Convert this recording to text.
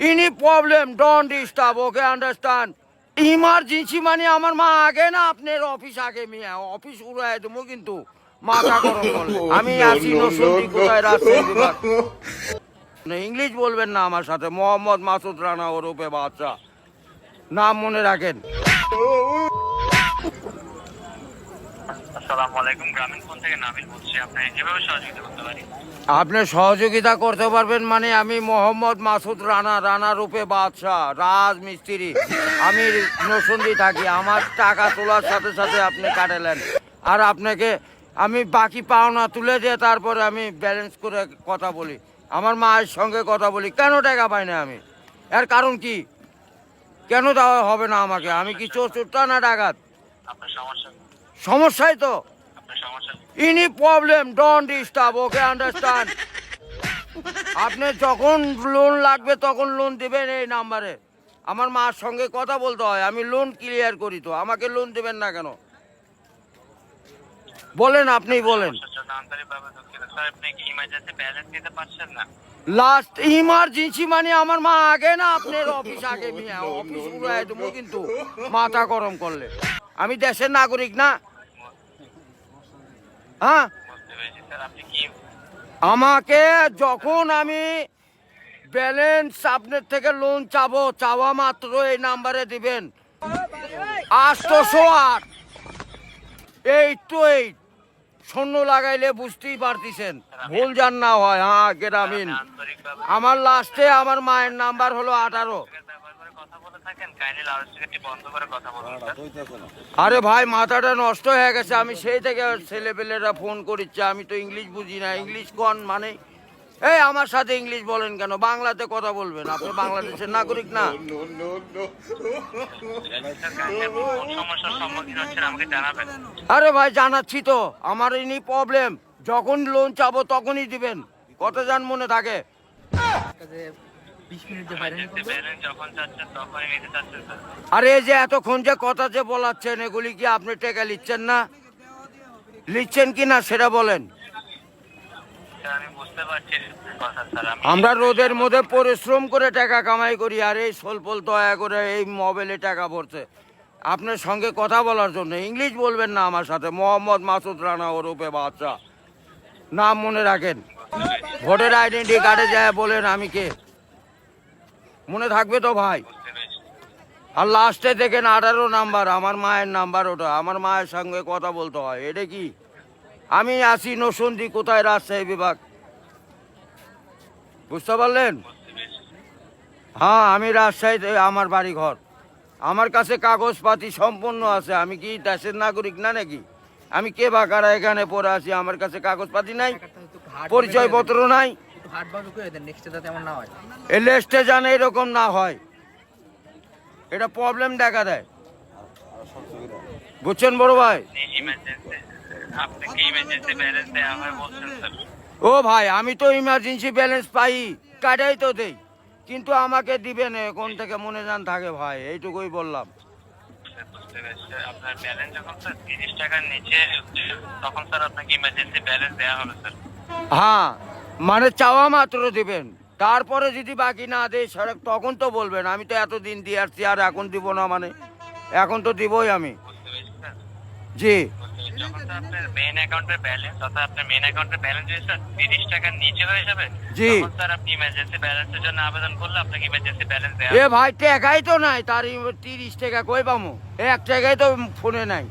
Any problem don't disturb, okay understand. Emergency মানে আমার মা আগে না আপনার অফিস আগে, মিয়া অফিস উড়াই দেবো কিন্তু মাথা গরম করলে। আমি আসি নসুন্দি কোথায় রাজশাহী বিভাগ। ইংলিশ বলবেন না আমার সাথে। মোহাম্মদ মাসুদ রানা ওরফে বাদশা, নাম মনে রাখেন। আসসালামু আলাইকুম, গ্রামীণ ফোন থেকে নাবিল বলছি। আপনি কিভাবে সহযোগিতা করতে পারি? আপনি সহযোগিতা করতে পারবেন মানে আমি মোহাম্মদ মাসুদ রানা, রানা রূপে বাদশাহ, রাজমিস্ত্রি। আমি নসুন্দি থাকি। আমার টাকা তোলার সাথে সাথে আপনি কাটালেন, আর আপনাকে আমি বাকি পাওনা তুলে দিয়ে তারপরে আমি ব্যালেন্স করে কথা বলি, আমার মায়ের সঙ্গে কথা বলি। কেন টাকা পাই না আমি? এর কারণ কি? কেন দেওয়া হবে না আমাকে? আমি কি চোরটা না ডাকাত? আপনার সমস্যা, সমস্যাই তো। আপনার সমস্যা। Any problem don't disturb, okay understand. আপনি যখন লোন লাগবে তখন লোন দিবেন এই নাম্বারে। আমার মার সঙ্গে কথা বলতে হয়, আমি লোন ক্লিয়ার করি। তো আমাকে লোন দিবেন না কেন বলেন? আপনি বলেন। জন্য আন্তরিকভাবে দুঃখিত স্যার। আপনি কি ইমার্জেন্সি ব্যালেন্স দিতে পারছেন না? লাস্ট ইমার্জেন্সি মানে আমার মা আগে না আপনার অফিস আগে, মিয়া অফিস উড়াই দেবো কিন্তু মাথা গরম করলে। আমি দেশের নাগরিক না? হ্যাঁ, বুঝতে পেরেছি স্যার। আপনি কি আমাকে যখন আমি ব্যালেন্স আপনার থেকে লোন চাবো, চাওয়া মাত্র এই নাম্বারে দিবেন 808 828। শূন্য লাগাইলে বুঝতেই পারতেছেন, ভুল যান না হয়। হ্যাঁ, গ্রামীণ। আন্তরিকভাবে আমার লাস্টে আমার মায়ের নাম্বার হলো 18। ব্যবহার করে কথা বলে থাকেন, কাইন্ডলি লাউডস্পিকারটি বন্ধ করে কথা বলুন স্যার। আরে ভাই, মাথাটা নষ্ট হয়ে গেছে। আমি সেই থেকে ছেলেপেলেরা ফোন করিচ্ছে, আমি তো ইংলিশ বুঝি না। ইংলিশ কোন মানে? এই আমার সাথে ইংলিশ বলেন কেন? বাংলাতে কথা বলবেন। আপনি বাংলাদেশের নাগরিক না? স্যার, কাইন্ডলি আপনি কোন সমস্যার সম্মুখীন হচ্ছেন আমাকে জানাবেন। আরে ভাই জানাচ্ছি তো, আমার এনি প্রবলেম। যখন লোন চাবো তখনই দিবেন। কত যান মনে থাকে? ইমার্জেন্সি ব্যালেন্স যখন চাচ্ছেন তখনই নিতে চাচ্ছেন স্যার। আরে এই যে এতক্ষণ যে কথা যে বলাচ্ছেন, এগুলি কি আপনি টাকা লিখছেন না? লিখছেন কি না সেটা বলেন। স্যার আমি বুঝতে পারছি কথা স্যার। আমরা রোদের মধ্যে পরিশ্রম করে টাকা কামাই করি, আর এই সোলপোল দয়া করে এই মোবাইলে টাকা ভরছে আপনার সঙ্গে কথা বলার জন্য। ইংলিশ বলবেন না আমার সাথে। মোহাম্মদ মাসুদ রানা ওরফে বাদশা, নাম মনে রাখেন। ভোটার আইডেন্টি কার্ডে যায় বলেন আমি কে, মনে থাকবে তো ভাই? বুঝতে পেরেছি। আর লাস্টে দেখেন 18 নাম্বার, আমার মায়ের নাম্বার। ওটা আমার মায়ের সঙ্গে কথা বলতে হয়। এটা কি? আমি আসি নসুন্দি কোথায় রাজশাহী বিভাগ, বুঝতে পারলেন? বুঝতে পেরেছি। হ্যাঁ, আমি রাজশাহীতে আমার বাড়ি ঘর। আমার কাছে কাগজপাতি সম্পূর্ণ আছে। আমি কি দেশের নাগরিক না নাকি? আমি কে বা কারা এখানে পড়ে আছি? আমার কাছে কাগজপাতি নাই, পরিচয়পত্র নাই। এই লিস্টে জানে এরকম না হয়, এটা প্রবলেম দেখা দেয়। বুঝছেন বড় ভাই? ইমার্জেন্সি, আপনি কি ইমার্জেন্সি ব্যালেন্স দেওয়া হয় বলছেন স্যার? ও ভাই, আমি তো ইমার্জেন্সি ব্যালেন্স পাই, কাটাই তো দেই, কিন্তু আমাকে দিবেন কোন থেকে মনে জান থাকে ভাই, এইটুকুই বললাম। বুঝতে পেরেছি স্যার। আপনার ব্যালেন্স যখন স্যার 30 টাকার নিচে তখন স্যার আপনাকে ইমার্জেন্সি ব্যালেন্স দেওয়া হবে স্যার। হ্যাঁ, মানে চাওয়া মাত্র দিবেন, তারপরে যদি বাকি না দেয় সেটা তখন তো বলবেন। আমি তো এতদিন দিয়ে আসছি, আর এখন দিব না মানে? এখন তো দিবই আমি। বুঝতে পেরেছি স্যার। জি। যখন স্যার আপনার মেইন অ্যাকাউন্টের ব্যালেন্স, অর্থাৎ আপনার মেইন অ্যাকাউন্টের ব্যালেন্স যদি স্যার 30 টাকার নিচে হয়ে যাবে, জি। তখন স্যার আপনি ইমার্জেন্সি ব্যালেন্সের জন্য আবেদন করলে আপনাকে ইমার্জেন্সি ব্যালেন্স দেওয়া এ হবে। ভাই, টাকাই তো নাই, তার 30 টাকা কই পামো? 1 টাকাই তো ফোনে নাই।